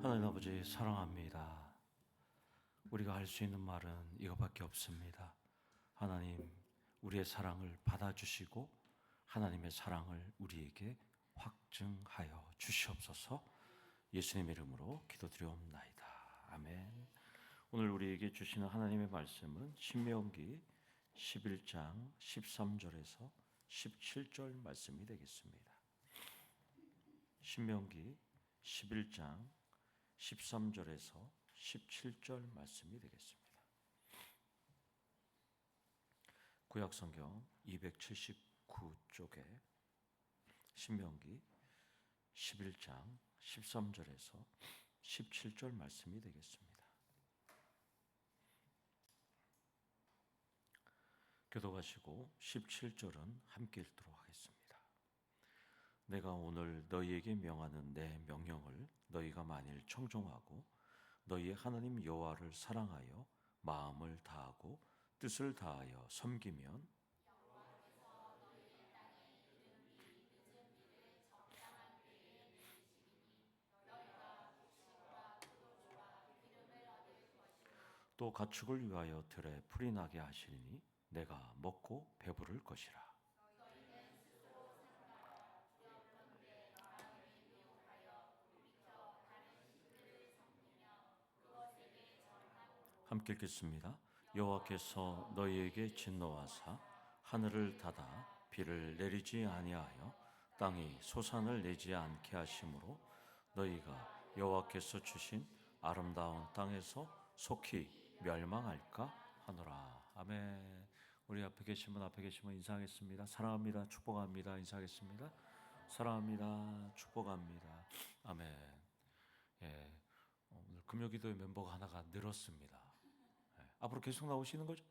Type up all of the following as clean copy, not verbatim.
하나님 아버지 사랑합니다. 우리가 할 수 있는 말은 이거밖에 없습니다. 하나님, 우리의 사랑을 받아주시고 하나님의 사랑을 우리에게 확증하여 주시옵소서. 예수님 이름으로 기도드리옵나이다. 아멘. 오늘 우리에게 주시는 하나님의 말씀은 신명기 11장 13절에서 17절 말씀이 되겠습니다. 신명기 11장 13절에서 17절 말씀이 되겠습니다. 구약성경 279쪽에 신명기 11장 13절에서 17절 말씀이 되겠습니다. 교독하시고 17절은 함께 읽도록 하겠습니다. 내가 오늘 너희에게 명하는 내 명령을 너희가 만일 청종하고 너희의 하나님 여호와를 사랑하여 마음을 다하고 뜻을 다하여 섬기면 또 가축을 위하여 들에 풀이 나게 하시리니 내가 먹고 배부를 것이라. 함께 읽겠습니다. 여호와께서 너희에게 진노하사 하늘을 닫아 비를 내리지 아니하여 땅이 소산을 내지 않게 하심으로 너희가 여호와께서 주신 아름다운 땅에서 속히 멸망할까 하노라. 아멘. 우리 앞에 계신 분 인사하겠습니다. 사랑합니다. 축복합니다. 인사하겠습니다. 사랑합니다. 축복합니다. 아멘. 예, 오늘 금요기도의 멤버가 하나가 늘었습니다. 예, 앞으로 계속 나오시는 거죠?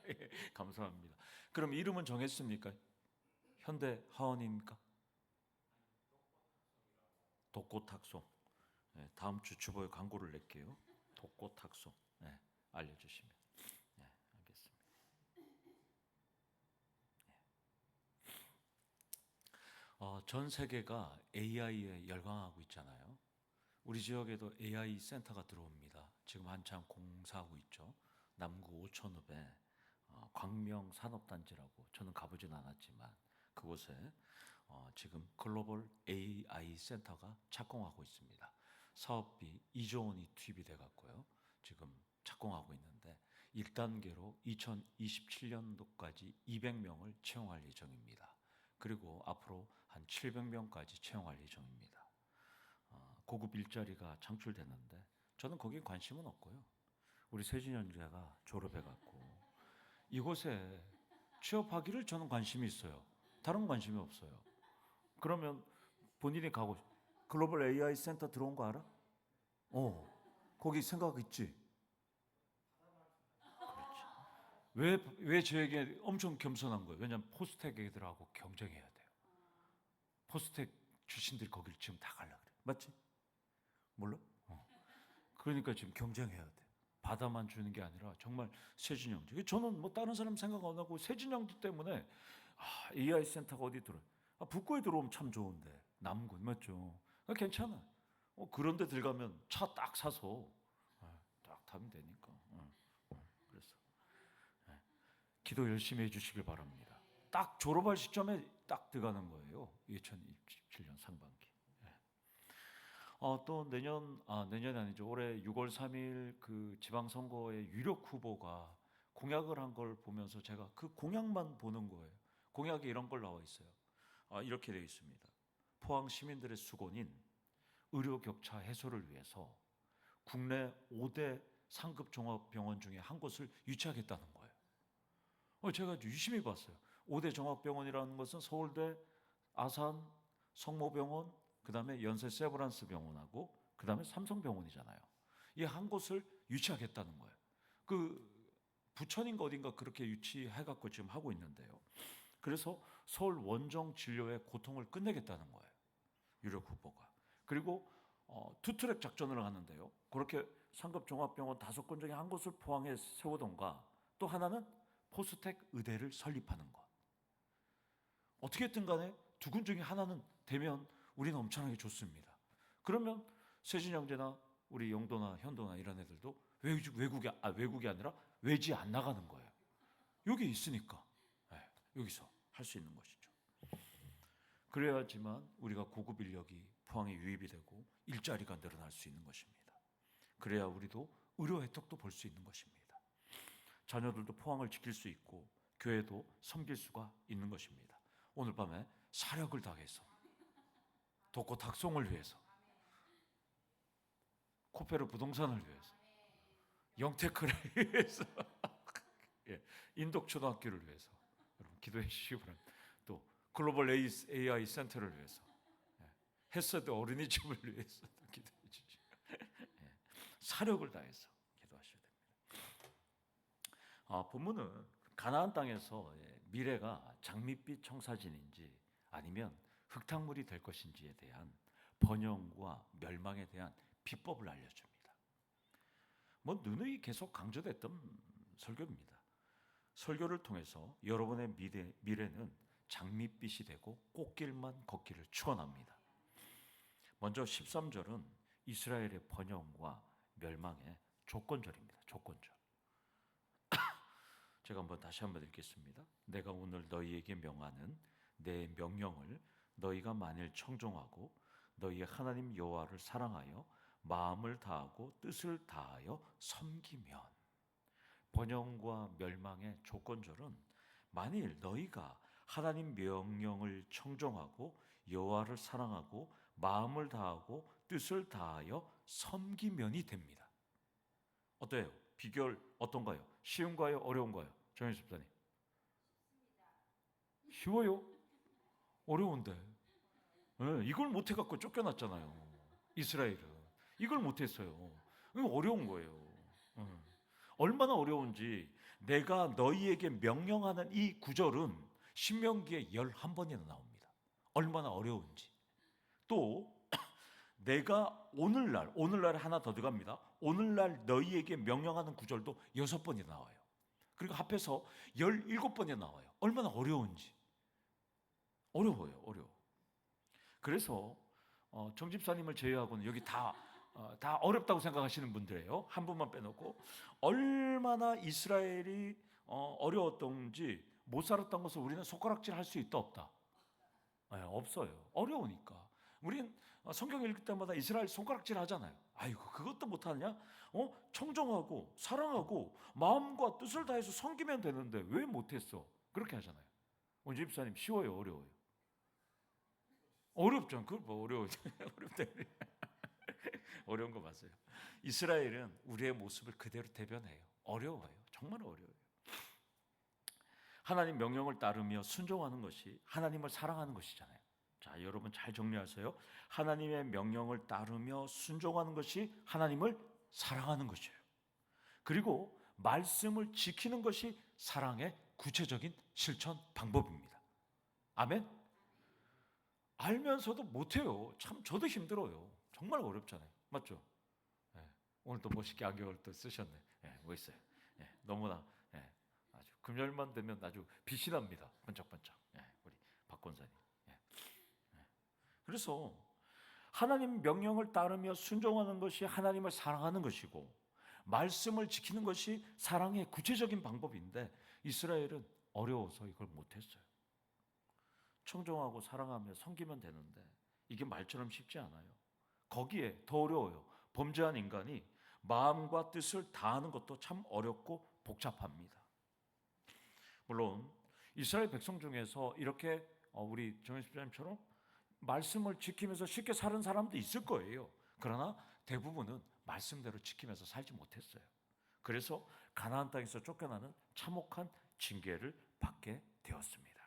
예, 감사합니다. 그럼 이름은 정했습니까? 현대 하원입니까? 독고탁송. 예, 다음 주 주보에 광고를 낼게요. 독고탁송. 예, 알려주시면. 예, 알겠습니다. 전 세계가 AI에 열광하고 있잖아요. 우리 지역에도 AI 센터가 들어옵니다. 지금 한참 공사하고 있죠. 남구 오천읍에 광명산업단지라고, 저는 가보진 않았지만 그곳에 지금 글로벌 AI 센터가 착공하고 있습니다. 사업비 2조 원이 투입이 돼 갖고요. 지금 착공하고 있는데 1단계로 2027년도까지 200명을 채용할 예정입니다. 그리고 앞으로 한 700명까지 채용할 예정입니다. 고급 일자리가 창출되는데 저는 거기에 관심은 없고요. 우리 세진현자가 졸업해갖고 이곳에 취업하기를 저는 관심이 있어요. 다른 관심이 없어요. 그러면 본인이 가고 글로벌 AI 센터 들어온 거 알아? 거기 생각 있지? 그렇지. 왜 저에게 엄청 겸손한 거예요? 왜냐하면 포스텍 애들하고 경쟁해야 돼요. 포스텍 출신들이 거길 지금 다 가려고 그래. 맞지? 몰라? 그러니까 지금 경쟁해야 돼. 받아만 주는 게 아니라 정말 세진영. 저는 뭐 다른 사람 생각 안 하고 세진영들 때문에 AI 센터가 어디 들어요? 북구에 들어오면 참 좋은데 남구 맞죠? 괜찮아. 그런데 들어가면 차 딱 사서 딱 타면 되니까. 그래서 기도 열심히 해주시길 바랍니다. 딱 졸업할 시점에 딱 들어가는 거예요. 2027년 상반기. 또 내년이 아니죠. 올해 6월 3일 그 지방선거의 유력 후보가 공약을 한 걸 보면서 제가 그 공약만 보는 거예요. 공약에 이런 걸 나와 있어요. 이렇게 되어 있습니다. 포항 시민들의 수곤인 의료 격차 해소를 위해서 국내 5대 상급 종합병원 중에 한 곳을 유치하겠다는 거예요. 제가 유심히 봤어요. 5대 종합병원이라는 것은 서울대, 아산, 성모병원, 그 다음에 연세 세브란스 병원하고 그 다음에 삼성병원이잖아요. 이 한 곳을 유치하겠다는 거예요. 그 부천인가 어딘가 그렇게 유치해갖고 지금 하고 있는데요. 그래서 서울 원정 진료의 고통을 끝내겠다는 거예요. 유력 후보가. 그리고 투트랙 작전을 하는데요. 그렇게 상급 종합병원 5곳 중에 한 곳을 포항에 세우던가, 또 하나는 포스텍 의대를 설립하는 것. 어떻게든 간에 두 군 중에 하나는 되면 우리는 엄청나게 좋습니다. 그러면 세진 형제나 우리 영도나 현도나 이런 애들도 외국이 아니라 외지 안 나가는 거예요. 여기 있으니까 여기서 할 수 있는 것이죠. 그래야지만 우리가 고급 인력이 포항에 유입이 되고 일자리가 늘어날 수 있는 것입니다. 그래야 우리도 의료 혜택도 볼 수 있는 것입니다. 자녀들도 포항을 지킬 수 있고 교회도 섬길 수가 있는 것입니다. 오늘 밤에 사력을 다해서 독고 탁송을 위해서, 코페르 부동산을 위해서, 영테크를 위해서, 인덕초등학교를 위해서 여러분 기도해 주시기 바랍니다. 또 글로벌 AI 센터를 위해서, 헤세드 어린이집을 위해서 기도해 주시기 바랍니다. 사력을 다해서 기도하셔야 됩니다. 본문은 가나안 땅에서 미래가 장밋빛 청사진인지 아니면 흙탕물이 될 것인지에 대한 번영과 멸망에 대한 비법을 알려줍니다. 누누이 계속 강조됐던 설교입니다. 설교를 통해서 여러분의 미래는 장밋빛이 되고 꽃길만 걷기를 축원합니다. 먼저 13절은 이스라엘의 번영과 멸망의 조건절입니다. 조건절. 제가 다시 한번 읽겠습니다. 내가 오늘 너희에게 명하는 내 명령을 너희가 만일 청종하고 너희의 하나님 여호와를 사랑하여 마음을 다하고 뜻을 다하여 섬기면, 번영과 멸망의 조건절은 만일 너희가 하나님 명령을 청종하고 여호와를 사랑하고 마음을 다하고 뜻을 다하여 섬기면이 됩니다. 어때요? 비결 어떤가요? 쉬운가요? 어려운가요? 정현수 집사님. 쉬워요? 어려운데. 이걸 못해갖고 쫓겨났잖아요. 이스라엘은 이걸 못했어요. 어려운 거예요. 얼마나 어려운지 내가 너희에게 명령하는 이 구절은 신명기에 11번이나 나옵니다. 얼마나 어려운지. 또 내가 오늘날에 하나 더 들어갑니다. 오늘날 너희에게 명령하는 구절도 6번이나 나와요. 그리고 합해서 17번이나 나와요. 얼마나 어려운지. 어려워요. 어려워. 그래서 정 집사님을 제외하고는 여기 다 어렵다고 생각하시는 분들이에요. 한 분만 빼놓고. 얼마나 이스라엘이 어려웠던지 못 살았던 것을 우리는 손가락질 할 수 있다 없다? 없어요. 어려우니까. 우린 성경 읽을 때마다 이스라엘 손가락질 하잖아요. 아이고 그것도 못하냐? 청정하고 사랑하고 마음과 뜻을 다해서 섬기면 되는데 왜 못했어? 그렇게 하잖아요. 원주 집사님 쉬워요? 어려워요? 어렵죠. 그걸 뭐 어려워요? 어렵다. 어려운 거 맞아요. 이스라엘은 우리의 모습을 그대로 대변해요. 어려워요. 정말 어려워요. 하나님 명령을 따르며 순종하는 것이 하나님을 사랑하는 것이잖아요. 자, 여러분 잘 정리하세요. 하나님의 명령을 따르며 순종하는 것이 하나님을 사랑하는 것이에요. 그리고 말씀을 지키는 것이 사랑의 구체적인 실천 방법입니다. 아멘? 알면서도 못해요. 참 저도 힘들어요. 정말 어렵잖아요. 맞죠? 오늘 또 멋있게 안경을 또 쓰셨네. 멋있어요. 너무나 아주 금요일만 되면 아주 빛이 납니다. 번쩍번쩍. 우리 박 권사님. 그래서 하나님 명령을 따르며 순종하는 것이 하나님을 사랑하는 것이고 말씀을 지키는 것이 사랑의 구체적인 방법인데 이스라엘은 어려워서 이걸 못했어요. 청종하고 사랑하며 섬기면 되는데 이게 말처럼 쉽지 않아요. 거기에 더 어려워요. 범죄한 인간이 마음과 뜻을 다하는 것도 참 어렵고 복잡합니다. 물론 이스라엘 백성 중에서 이렇게 우리 정현수 집사님처럼 말씀을 지키면서 쉽게 사는 사람도 있을 거예요. 그러나 대부분은 말씀대로 지키면서 살지 못했어요. 그래서 가나안 땅에서 쫓겨나는 참혹한 징계를 받게 되었습니다.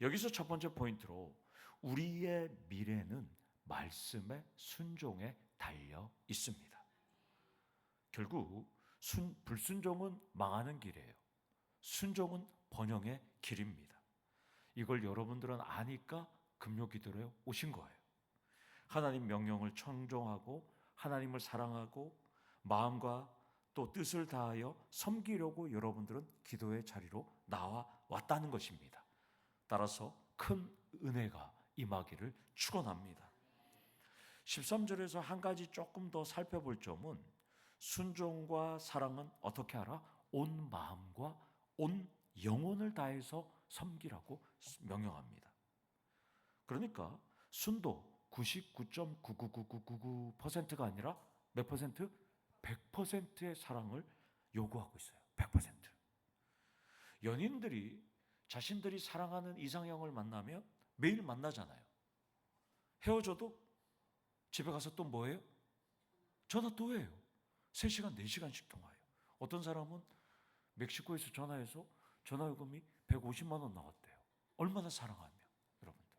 여기서 첫 번째 포인트로 우리의 미래는 말씀의 순종에 달려 있습니다. 결국 불순종은 망하는 길이에요. 순종은 번영의 길입니다. 이걸 여러분들은 아니까 금요기도에 오신 거예요. 하나님 명령을 청종하고 하나님을 사랑하고 마음과 또 뜻을 다하여 섬기려고 여러분들은 기도의 자리로 나와 왔다는 것입니다. 따라서 큰 은혜가 임하기를 축원합니다. 13절에서 한 가지 조금 더 살펴볼 점은 순종과 사랑은 어떻게 하라? 온 마음과 온 영혼을 다해서 섬기라고 명령합니다. 그러니까 순도 99.99999%가 아니라 몇 퍼센트? 100%의 사랑을 요구하고 있어요. 100%. 연인들이 자신들이 사랑하는 이상형을 만나면 매일 만나잖아요. 헤어져도 집에 가서 또 뭐해요? 전화 또 해요. 3시간, 4시간씩 통화해요. 어떤 사람은 멕시코에서 전화해서 전화요금이 150만 원 나왔대요. 얼마나 사랑하면, 여러분들.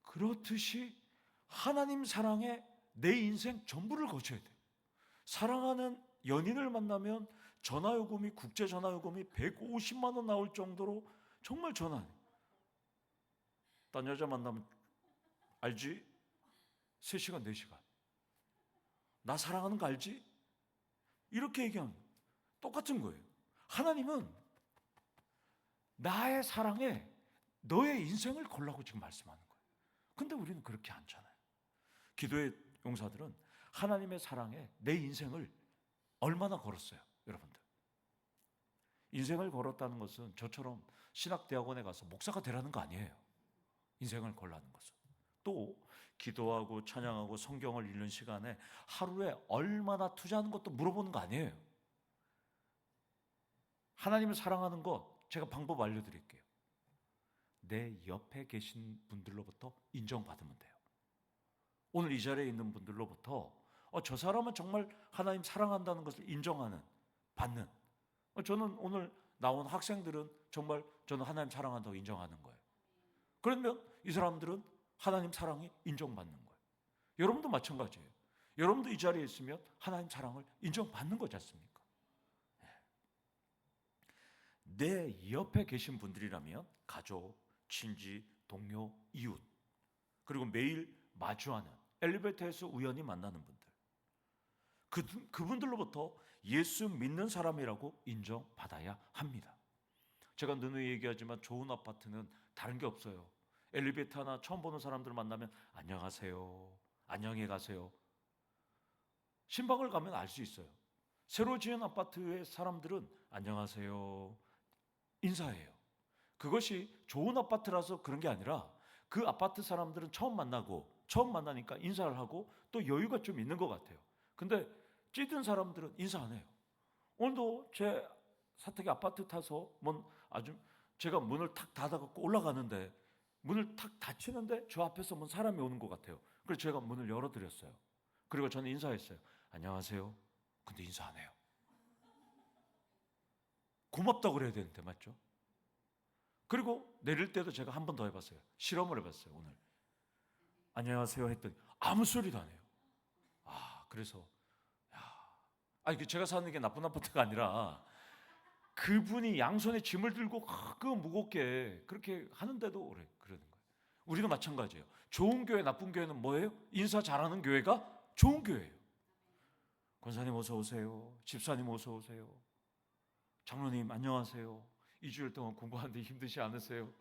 그렇듯이 하나님 사랑에 내 인생 전부를 거쳐야 돼요. 사랑하는 연인을 만나면 전화요금이, 국제 전화요금이 150만 원 나올 정도로 정말 전화해요. 딴 여자 만나면 알지? 3시간, 4시간. 나 사랑하는 거 알지? 이렇게 얘기하면 똑같은 거예요. 하나님은 나의 사랑에 너의 인생을 걸라고 지금 말씀하는 거예요. 근데 우리는 그렇게 않잖아요. 기도의 용사들은 하나님의 사랑에 내 인생을 얼마나 걸었어요, 여러분들. 인생을 걸었다는 것은 저처럼 신학대학원에 가서 목사가 되라는 거 아니에요. 인생을 걸라는 것은. 또 기도하고 찬양하고 성경을 읽는 시간에 하루에 얼마나 투자하는 것도 물어보는 거 아니에요. 하나님을 사랑하는 것 제가 방법 알려드릴게요. 내 옆에 계신 분들로부터 인정받으면 돼요. 오늘 이 자리에 있는 분들로부터 저 사람은 정말 하나님 사랑한다는 것을 인정하는, 받는. 저는 오늘 나온 학생들은 정말 저는 하나님 사랑한다고 인정하는 거예요. 그러면 이 사람들은 하나님 사랑이 인정받는 거예요. 여러분도 마찬가지예요. 여러분도 이 자리에 있으면 하나님 사랑을 인정받는 거지 않습니까? 내 옆에 계신 분들이라면 가족, 친지, 동료, 이웃, 그리고 매일 마주하는, 엘리베이터에서 우연히 만나는 분들, 그분들로부터 예수 믿는 사람이라고 인정받아야 합니다. 제가 누누이 얘기하지만 좋은 아파트는 다른 게 없어요. 엘리베이터나 처음 보는 사람들 만나면 안녕하세요, 안녕히 가세요. 신방을 가면 알 수 있어요. 새로 지은 아파트의 사람들은 안녕하세요, 인사해요. 그것이 좋은 아파트라서 그런 게 아니라 그 아파트 사람들은 처음 만나니까 인사를 하고 또 여유가 좀 있는 것 같아요. 근데 찌든 사람들은 인사 안 해요. 오늘도 제 사택에 아파트 타서 제가 문을 탁 닫아갖고 올라가는데 문을 탁 닫히는데 저 앞에서 사람이 오는 것 같아요. 그래서 제가 문을 열어드렸어요. 그리고 저는 인사했어요. 안녕하세요. 근데 인사 안 해요. 고맙다고 그래야 되는데, 맞죠? 그리고 내릴 때도 제가 한 번 더 해봤어요. 실험을 해봤어요, 오늘. 안녕하세요 했더니 아무 소리도 안 해요. 그래서 제가 사는 게 나쁜 아파트가 아니라 그분이 양손에 짐을 들고 그 무겁게 그렇게 하는데도 그러는 거예요. 우리도 마찬가지예요. 좋은 교회, 나쁜 교회는 뭐예요? 인사 잘하는 교회가 좋은 교회예요. 권사님 어서 오세요. 집사님 어서 오세요. 장로님 안녕하세요. 2주일 동안 공부하는데 힘드시 않으세요?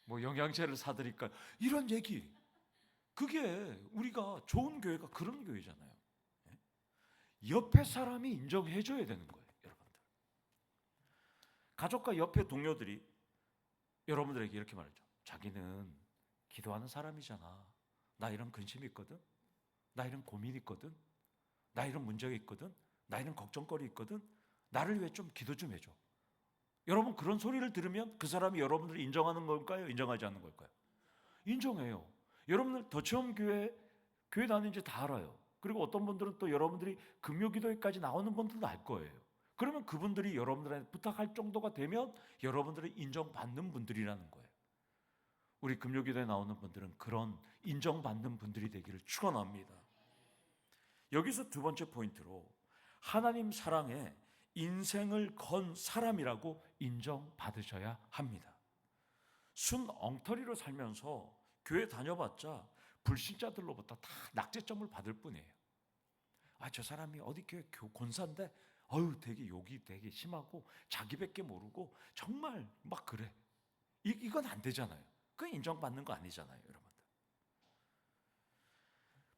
영양제를 사드릴까요? 이런 얘기. 그게 우리가 좋은 교회가 그런 교회잖아요. 옆에 사람이 인정해줘야 되는 거예요, 여러분들. 가족과 옆에 동료들이 여러분들에게 이렇게 말하죠. 자기는 기도하는 사람이잖아. 나 이런 근심이 있거든. 나 이런 고민이 있거든. 나 이런 문제가 있거든. 나 이런 걱정거리 있거든. 나를 위해 좀 기도 좀 해줘. 여러분 그런 소리를 들으면 그 사람이 여러분들을 인정하는 걸까요? 인정하지 않는 걸까요? 인정해요. 여러분들 더치엄 교회 다니는 지 다 알아요. 그리고 어떤 분들은 또 여러분들이 금요기도회까지 나오는 분들도 알 거예요. 그러면 그분들이 여러분들한테 부탁할 정도가 되면 여러분들을 인정받는 분들이라는 거예요. 우리 금요기도에 나오는 분들은 그런 인정받는 분들이 되기를 축원합니다. 여기서 두 번째 포인트로 하나님 사랑에 인생을 건 사람이라고 인정받으셔야 합니다. 순 엉터리로 살면서 교회 다녀봤자 불신자들로부터 다 낙제점을 받을 뿐이에요. 저 사람이 어디 교회 권사인데 되게 욕이 되게 심하고 자기밖에 모르고 정말 막 그래. 이건 안 되잖아요. 그건 인정받는 거 아니잖아요, 여러분들.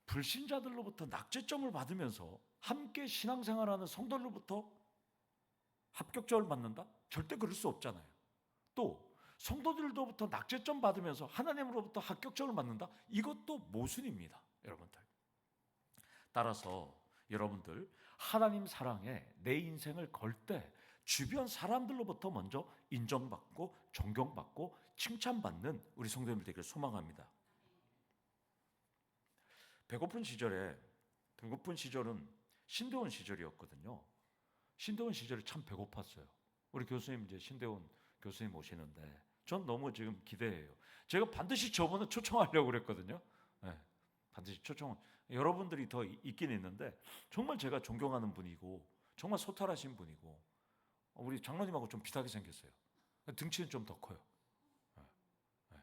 불신자들로부터 낙제점을 받으면서 함께 신앙생활하는 성도들로부터 합격점을 받는다? 절대 그럴 수 없잖아요. 또 성도들로부터 낙제점 받으면서 하나님으로부터 합격점을 받는다? 이것도 모순입니다, 여러분들. 따라서 여러분들 하나님 사랑에 내 인생을 걸 때 주변 사람들로부터 먼저 인정받고 존경받고 칭찬받는 우리 성도님들 되기를 소망합니다. 배고픈 시절은 신대원 시절이었거든요. 신대원 시절에 참 배고팠어요. 우리 교수님 이제 신대원 교수님 오시는데 전 너무 지금 기대해요. 제가 반드시 저번에 초청하려고 그랬거든요. 네, 반드시 초청. 여러분들이 더 있긴 있는데 정말 제가 존경하는 분이고 정말 소탈하신 분이고 우리 장로님하고 좀 비슷하게 생겼어요. 등치는 좀 더 커요. 네, 네.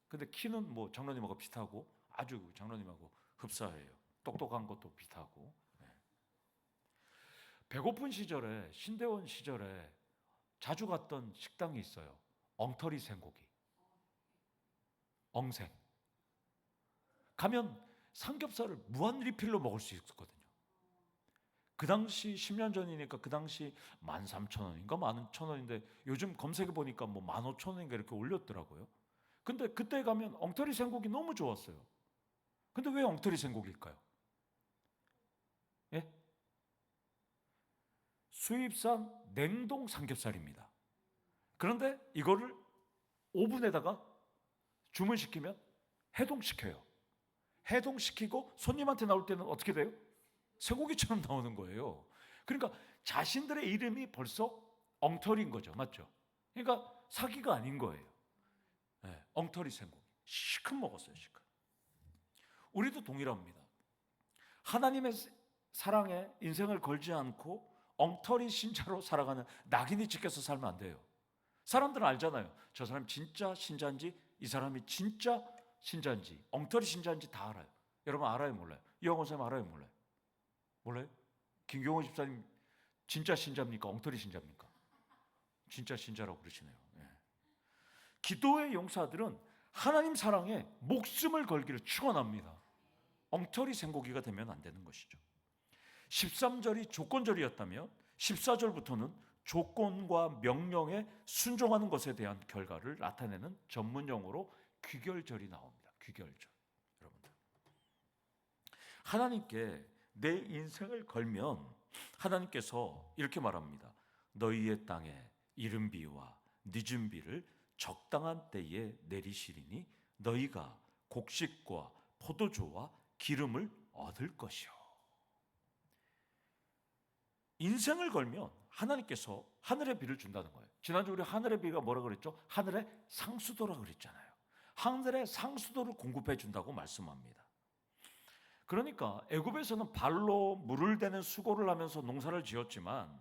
근데 키는 뭐 장로님하고 비슷하고 아주 장로님하고 흡사해요. 똑똑한 것도 비슷하고. 네. 배고픈 시절에 신대원 시절에 자주 갔던 식당이 있어요. 엉터리 생고기, 엉생. 가면 삼겹살을 무한 리필로 먹을 수 있었거든요. 그 당시 10년 전이니까 그 당시 13,000원인가 11,000원인데 요즘 검색해 보니까 뭐 15,000원인가 이렇게 올렸더라고요. 근데 그때 가면 엉터리 생고기 너무 좋았어요. 근데 왜 엉터리 생고기일까요? 예? 수입산 냉동 삼겹살입니다. 그런데 이거를 오븐에다가 주문시키면 해동시켜요. 해동시키고 손님한테 나올 때는 어떻게 돼요? 쇠고기처럼 나오는 거예요. 그러니까 자신들의 이름이 벌써 엉터리인 거죠. 맞죠? 그러니까 사기가 아닌 거예요. 네, 엉터리 생고기. 시큰 먹었어요. 시큰. 우리도 동일합니다. 하나님의 사랑에 인생을 걸지 않고 엉터리 신자로 살아가는 낙인이 찍혀서 살면 안 돼요. 사람들은 알잖아요. 저 사람이 진짜 신자인지 이 사람이 진짜 신자인지 엉터리 신자인지 다 알아요. 여러분 알아요 몰라요? 이영호 선생님 알아요 몰라요? 몰라요? 김경호 집사님 진짜 신자입니까? 엉터리 신자입니까? 진짜 신자라고 그러시네요. 네. 기도의 용사들은 하나님 사랑에 목숨을 걸기를 축원합니다. 엉터리 생고기가 되면 안 되는 것이죠. 13절이 조건절이었다면 14절부터는 조건과 명령에 순종하는 것에 대한 결과를 나타내는 전문용어로 귀결절이 나옵니다. 귀결절. 여러분들. 하나님께 내 인생을 걸면 하나님께서 이렇게 말합니다. 너희의 땅에 이른 비와 늦은 비를 적당한 때에 내리시리니 너희가 곡식과 포도주와 기름을 얻을 것이요. 인생을 걸면 하나님께서 하늘의 비를 준다는 거예요. 지난주 우리 하늘의 비가 뭐라 그랬죠? 하늘의 상수도라 그랬잖아요. 하늘의 상수도를 공급해 준다고 말씀합니다. 그러니까 애굽에서는 발로 물을 대는 수고를 하면서 농사를 지었지만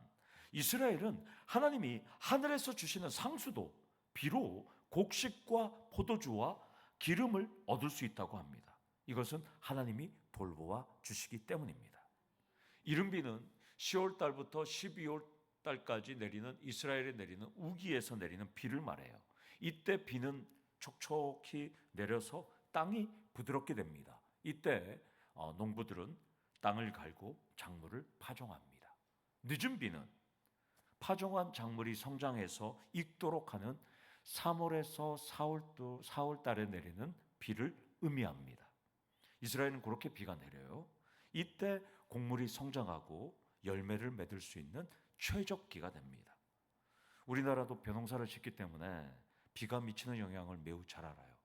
이스라엘은 하나님이 하늘에서 주시는 상수도, 비로 곡식과 포도주와 기름을 얻을 수 있다고 합니다. 이것은 하나님이 돌보아 주시기 때문입니다. 이른 비는 10월 달부터 12월 달까지 내리는 이스라엘에 내리는 우기에서 내리는 비를 말해요. 이때 비는 촉촉히 내려서 땅이 부드럽게 됩니다. 이때 농부들은 땅을 갈고 작물을 파종합니다. 늦은 비는 파종한 작물이 성장해서 익도록 하는 3월에서 4월 달에 내리는 비를 의미합니다. 이스라엘은 그렇게 비가 내려요. 이때 곡물이 성장하고 열매를 맺을 수 있는 최적기가 됩니다. 우리나라도 벼농사를 짓기 때문에 비가 미치는 영향을 매우 잘 알아요.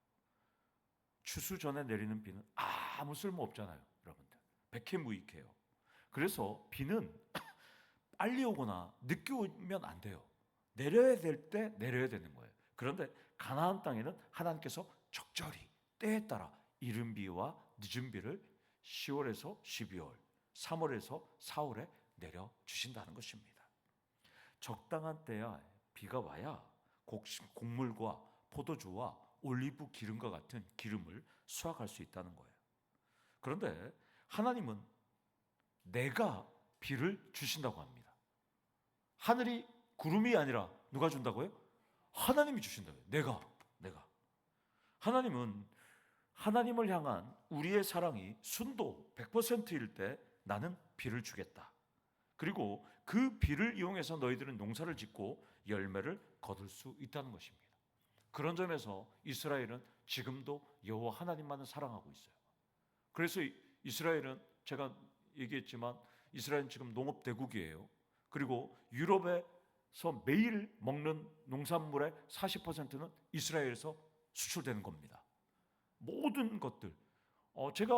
추수 전에 내리는 비는 아무 쓸모 없잖아요, 여러분들. 백해무익해요. 그래서 비는 빨리 오거나 늦게 오면 안 돼요. 내려야 될 때 내려야 되는 거예요. 그런데 가나안 땅에는 하나님께서 적절히 때에 따라 이른 비와 늦은 비를 10월에서 12월, 3월에서 4월에 내려 주신다는 것입니다. 적당한 때야 비가 와야 곡물과 포도주와 올리브 기름과 같은 기름을 수확할 수 있다는 거예요. 그런데 하나님은 내가 비를 주신다고 합니다. 하늘이 구름이 아니라 누가 준다고요? 하나님이 주신다고요. 내가. 하나님은 하나님을 향한 우리의 사랑이 순도 100%일 때 나는 비를 주겠다. 그리고 그 비를 이용해서 너희들은 농사를 짓고 열매를 거둘 수 있다는 것입니다. 그런 점에서 이스라엘은 지금도 여호와 하나님만을 사랑하고 있어요. 그래서 이스라엘은 제가 얘기했지만 이스라엘은 지금 농업 대국이에요. 그리고 유럽에서 매일 먹는 농산물의 40%는 이스라엘에서 수출되는 겁니다. 모든 것들. 제가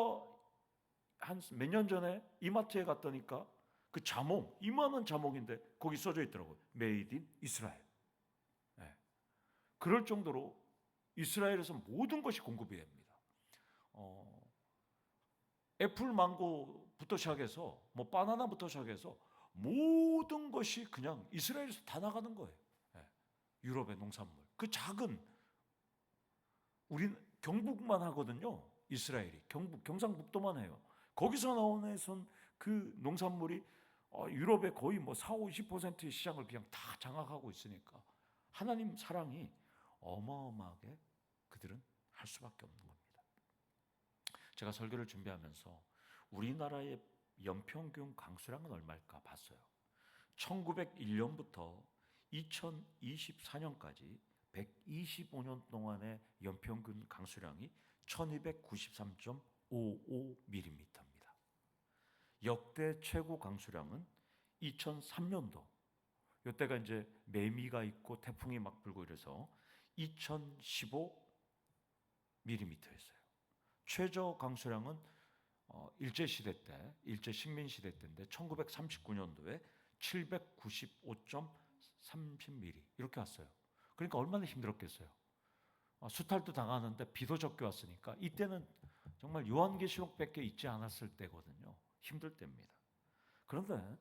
한 몇 년 전에 이마트에 갔더니까 그 자몽, 이만한 자몽인데 거기 써져 있더라고요. Made in Israel. 네. 그럴 정도로 이스라엘에서 모든 것이 공급이 됩니다. 애플, 망고부터 시작해서 뭐 바나나부터 시작해서 모든 것이 그냥 이스라엘에서 다 나가는 거예요. 네. 유럽의 농산물. 그 작은 우린 경북만 하거든요. 이스라엘이 경상북도만 해요. 거기서 나오는 그 농산물이 유럽의 거의 뭐 40-50%의 시장을 그냥 다 장악하고 있으니까 하나님 사랑이 어마어마하게 그들은 할 수밖에 없는 겁니다. 제가 설교를 준비하면서 우리나라의 연평균 강수량은 얼마일까 봤어요. 1901년부터 2024년까지 125년 동안의 연평균 강수량이 1293.55mm입니다. 역대 최고 강수량은 2003년도, 이때가 이제 매미가 있고 태풍이 막 불고 이래서 2015mm였어요. 최저 강수량은 일제 식민시대 때인데 1939년도에 795.30mm 이렇게 왔어요. 그러니까 얼마나 힘들었겠어요. 수탈도 당하는데 비도 적게 왔으니까 이때는 정말 요한계시록밖에 있지 않았을 때거든요. 힘들 때입니다. 그런데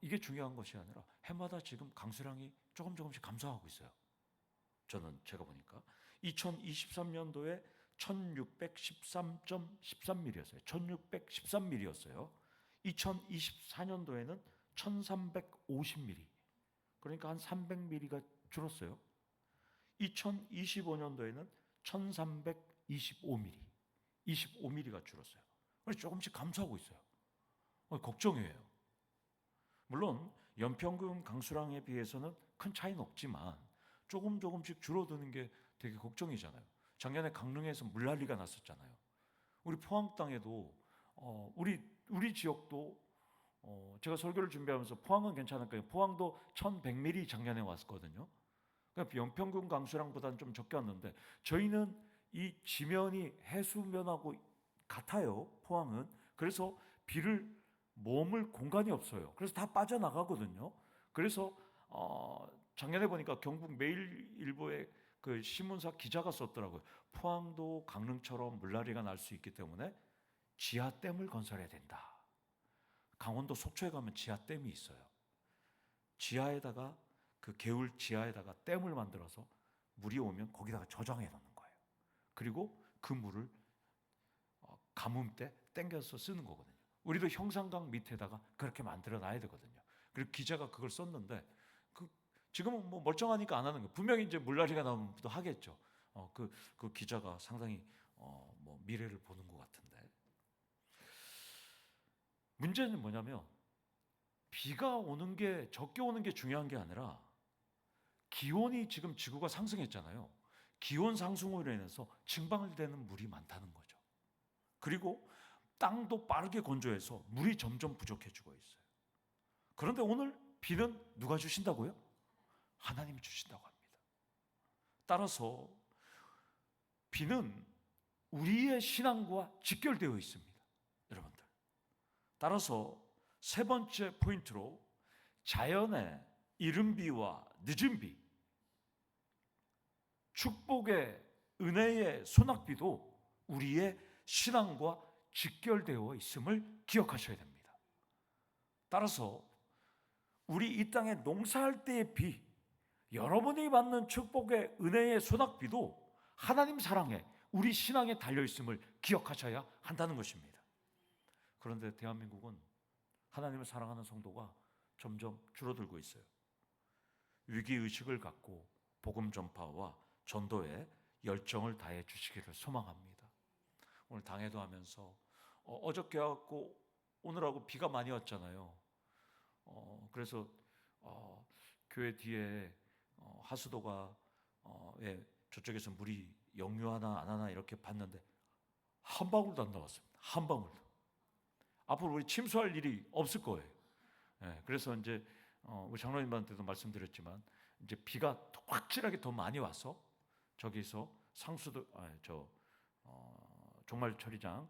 이게 중요한 것이 아니라 해마다 지금 강수량이 조금씩 감소하고 있어요. 제가 보니까 2023년도에 1613.13mm였어요. 1613mm였어요. 2024년도에는 1350mm. 그러니까 한 300mm가 줄었어요. 2025년도에는 1325mm. 25mm가 줄었어요. 조금씩 감소하고 있어요. 걱정이에요. 물론 연평균 강수량에 비해서는 큰 차이는 없지만 조금씩 줄어드는 게 되게 걱정이잖아요. 작년에 강릉에서 물난리가 났었잖아요. 우리 포항 땅에도 우리 지역도 제가 설교를 준비하면서 포항은 괜찮을까요? 포항도 1100mm 작년에 왔거든요. 그러니까 연평균 강수량보다는 좀 적게 왔는데 저희는 이 지면이 해수면하고 같아요. 포항은. 그래서 비를 머물 공간이 없어요. 그래서 다 빠져나가거든요. 그래서 작년에 보니까 경북 매일일보에 그 신문사 기자가 썼더라고요. 포항도 강릉처럼 물난리가 날 수 있기 때문에 지하댐을 건설해야 된다. 강원도 속초에 가면 지하댐이 있어요. 지하에다가 그 개울 지하에다가 댐을 만들어서 물이 오면 거기다가 저장해 놓는 거예요. 그리고 그 물을 가뭄 때 땡겨서 쓰는 거거든요. 우리도 형산강 밑에다가 그렇게 만들어 놔야 되거든요. 그리고 기자가 그걸 썼는데 지금은 뭐 멀쩡하니까 안 하는 거예요. 분명히 이제 물난리가 나오면 또 하겠죠. 그 기자가 상당히 뭐 미래를 보는 것 같은데 문제는 뭐냐면 비가 오는 게 적게 오는 게 중요한 게 아니라 기온이 지금 지구가 상승했잖아요. 기온 상승으로 인해서 증발되는 물이 많다는 거죠. 그리고 땅도 빠르게 건조해서 물이 점점 부족해지고 있어요. 그런데 오늘 비는 누가 주신다고요? 하나님이 주신다고 합니다. 따라서 비는 우리의 신앙과 직결되어 있습니다. 여러분들. 따라서 세 번째 포인트로 자연의 이른 비와 늦은 비, 축복의 은혜의 소낙비도 우리의 신앙과 직결되어 있음을 기억하셔야 됩니다. 따라서 우리 이 땅에 농사할 때의 비, 여러분이 받는 축복의 은혜의 소낙비도 하나님 사랑에 우리 신앙에 달려있음을 기억하셔야 한다는 것입니다. 그런데 대한민국은 하나님을 사랑하는 성도가 점점 줄어들고 있어요. 위기의식을 갖고 복음 전파와 전도에 열정을 다해 주시기를 소망합니다. 오늘 당회도 하면서 어저께 하고 오늘하고 비가 많이 왔잖아요. 그래서 교회 뒤에 하수도가 저쪽에서 물이 역류하나 안 하나 이렇게 봤는데 한 방울도 안 나왔습니다. 한 방울도. 앞으로 우리 침수할 일이 없을 거예요. 그래서 이제 우리 장로님한테도 말씀드렸지만 이제 비가 확실하게 더 많이 와서 저기서 상수도 종말 처리장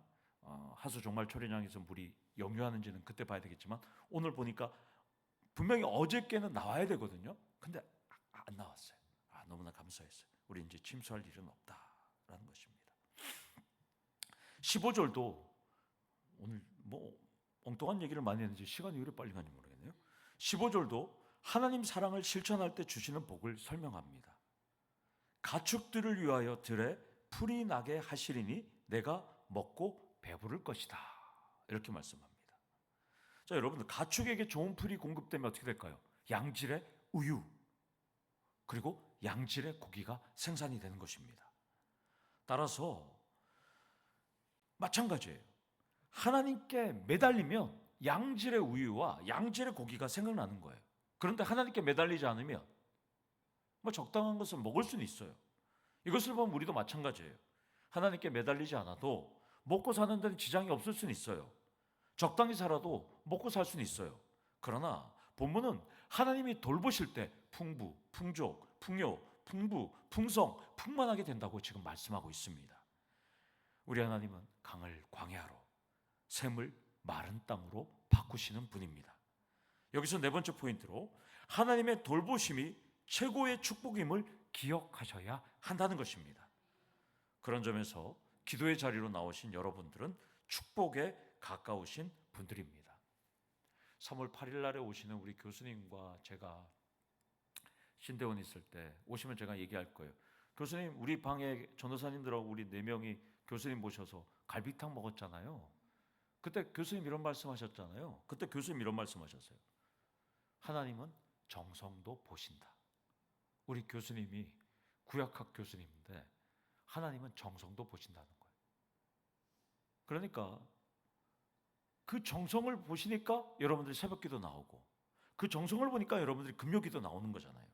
하수 종말 처리장에서 물이 역류하는지는 그때 봐야 되겠지만 오늘 보니까 분명히 어저께는 나와야 되거든요. 근데 안 나왔어요. 너무나 감사했어요. 우리 이제 침수할 일은 없다라는 것입니다. 15절도 오늘 뭐 엉뚱한 얘기를 많이 했는지 시간이 왜 이렇게 빨리 가는지 모르겠네요. 15절도 하나님 사랑을 실천할 때 주시는 복을 설명합니다. 가축들을 위하여 들에 풀이 나게 하시리니 내가 먹고 배부를 것이다. 이렇게 말씀합니다. 자, 여러분들 가축에게 좋은 풀이 공급되면 어떻게 될까요? 양질의 우유 그리고 양질의 고기가 생산이 되는 것입니다. 따라서 마찬가지예요. 하나님께 매달리면 양질의 우유와 양질의 고기가 생각나는 거예요. 그런데 하나님께 매달리지 않으면 뭐 적당한 것을 먹을 수는 있어요. 이것을 보면 우리도 마찬가지예요. 하나님께 매달리지 않아도 먹고 사는 데는 지장이 없을 수는 있어요. 적당히 살아도 먹고 살 수는 있어요. 그러나 본문은 하나님이 돌보실 때 풍부, 풍족, 풍요, 풍부, 풍성, 풍만하게 된다고 지금 말씀하고 있습니다. 우리 하나님은 강을 광야로, 샘을 마른 땅으로 바꾸시는 분입니다. 여기서 네 번째 포인트로 하나님의 돌보심이 최고의 축복임을 기억하셔야 한다는 것입니다. 그런 점에서 기도의 자리로 나오신 여러분들은 축복에 가까우신 분들입니다. 3월 8일 날에 오시는 우리 교수님과 제가 신대원에 있을 때 오시면 제가 얘기할 거예요. 교수님, 우리 방에 전도사님들하고 우리 4명이 교수님 모셔서 갈비탕 먹었잖아요. 그때 교수님 이런 말씀하셨잖아요. 그때 교수님 이런 말씀하셨어요. 하나님은 정성도 보신다. 우리 교수님이 구약학 교수님인데 하나님은 정성도 보신다는 거예요. 그러니까 그 정성을 보시니까 여러분들이 새벽기도 나오고 그 정성을 보니까 여러분들이 금요기도 나오는 거잖아요.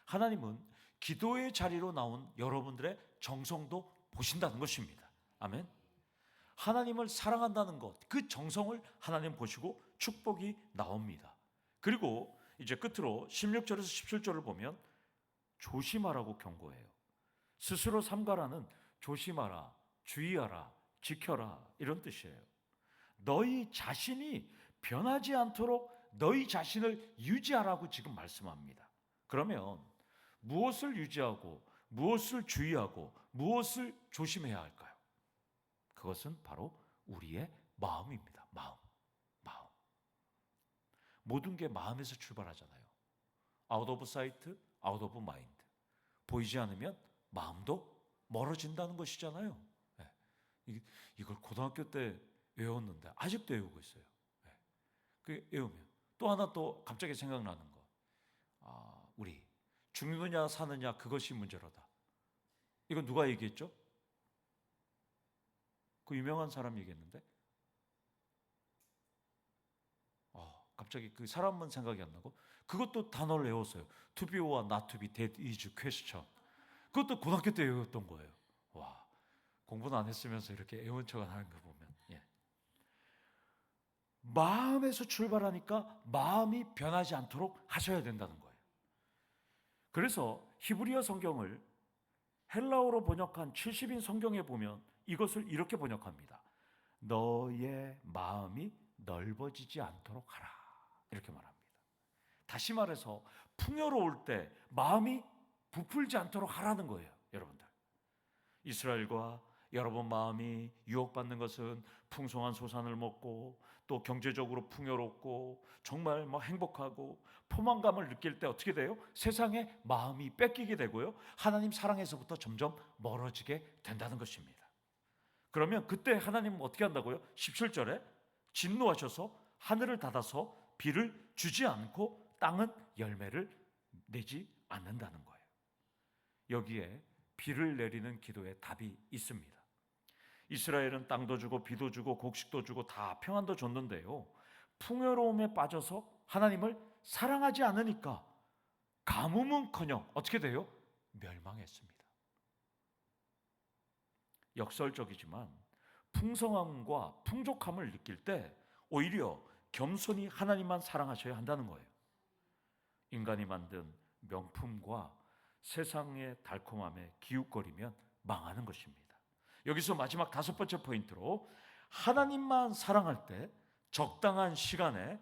하나님은 기도의 자리로 나온 여러분들의 정성도 보신다는 것입니다. 아멘. 하나님을 사랑한다는 것, 그 정성을 하나님 보시고 축복이 나옵니다. 그리고 이제 끝으로 16절에서 17절을 보면 조심하라고 경고해요. 스스로 삼가라는 조심하라, 주의하라, 지켜라 이런 뜻이에요. 너희 자신이 변하지 않도록 너희 자신을 유지하라고 지금 말씀합니다. 그러면 무엇을 유지하고 무엇을 주의하고 무엇을 조심해야 할까요? 그것은 바로 우리의 마음입니다. 마음. 모든 게 마음에서 출발하잖아요. Out of sight, out of mind. 보이지 않으면 마음도 멀어진다는 것이잖아요. 이걸 고등학교 때 외웠는데 아직도 외우고 있어요. 그 외우면 또 하나 또 갑자기 생각나는 거. 우리 죽느냐 사느냐 그것이 문제로다. 이건 누가 얘기했죠? 그 유명한 사람 얘기했는데 갑자기 그 사람은 생각이 안 나고 그것도 단어를 외웠어요. To be or not to be, that is question. 그것도 고등학교 때 외웠던 거예요. 와, 공부는 안 했으면서 이렇게 외운 척을 하는 거 보면 마음에서 출발하니까 마음이 변하지 않도록 하셔야 된다는 거예요. 그래서 히브리어 성경을 헬라어로 번역한 70인 성경에 보면 이것을 이렇게 번역합니다. 너의 마음이 넓어지지 않도록 하라. 이렇게 말합니다. 다시 말해서 풍요로울 때 마음이 부풀지 않도록 하라는 거예요. 여러분들, 이스라엘과 여러분 마음이 유혹받는 것은 풍성한 소산을 먹고 또 경제적으로 풍요롭고 정말 행복하고 포만감을 느낄 때 어떻게 돼요? 세상에 마음이 뺏기게 되고요, 하나님 사랑에서부터 점점 멀어지게 된다는 것입니다. 그러면 그때 하나님은 어떻게 한다고요? 17절에 진노하셔서 하늘을 닫아서 비를 주지 않고 땅은 열매를 내지 않는다는 거예요. 여기에 비를 내리는 기도에 답이 있습니다. 이스라엘은 땅도 주고 비도 주고 곡식도 주고 다 평안도 줬는데요, 풍요로움에 빠져서 하나님을 사랑하지 않으니까 가뭄은커녕 어떻게 돼요? 멸망했습니다. 역설적이지만 풍성함과 풍족함을 느낄 때 오히려 겸손히 하나님만 사랑하셔야 한다는 거예요. 인간이 만든 명품과 세상의 달콤함에 기웃거리면 망하는 것입니다. 여기서 마지막 5번째 포인트로 하나님만 사랑할 때 적당한 시간에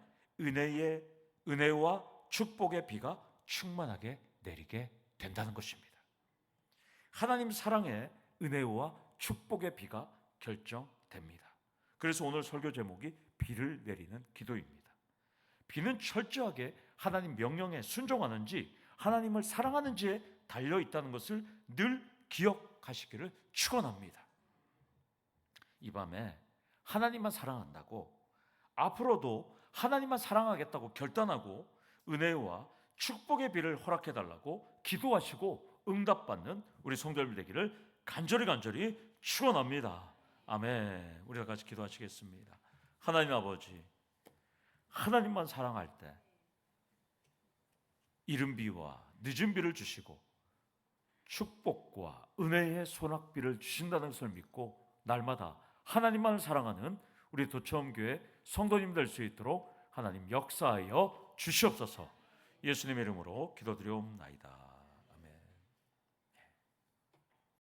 은혜와 축복의 비가 충만하게 내리게 된다는 것입니다. 하나님 사랑에 은혜와 축복의 비가 결정됩니다. 그래서 오늘 설교 제목이 비를 내리는 기도입니다. 비는 철저하게 하나님 명령에 순종하는지 하나님을 사랑하는지에 달려 있다는 것을 늘 기억하시기를 축원합니다. 이 밤에 하나님만 사랑한다고, 앞으로도 하나님만 사랑하겠다고 결단하고 은혜와 축복의 비를 허락해달라고 기도하시고 응답받는 우리 성도들 되기를 간절히 축원합니다. 아멘. 우리가 같이 기도하시겠습니다. 하나님 아버지, 하나님만 사랑할 때 이른 비와 늦은 비를 주시고 축복과 은혜의 소낙비를 주신다는 것을 믿고 날마다 하나님만을 사랑하는 우리 도처음교회 성도님 될 수 있도록 하나님 역사하여 주시옵소서. 예수님의 이름으로 기도드리옵나이다.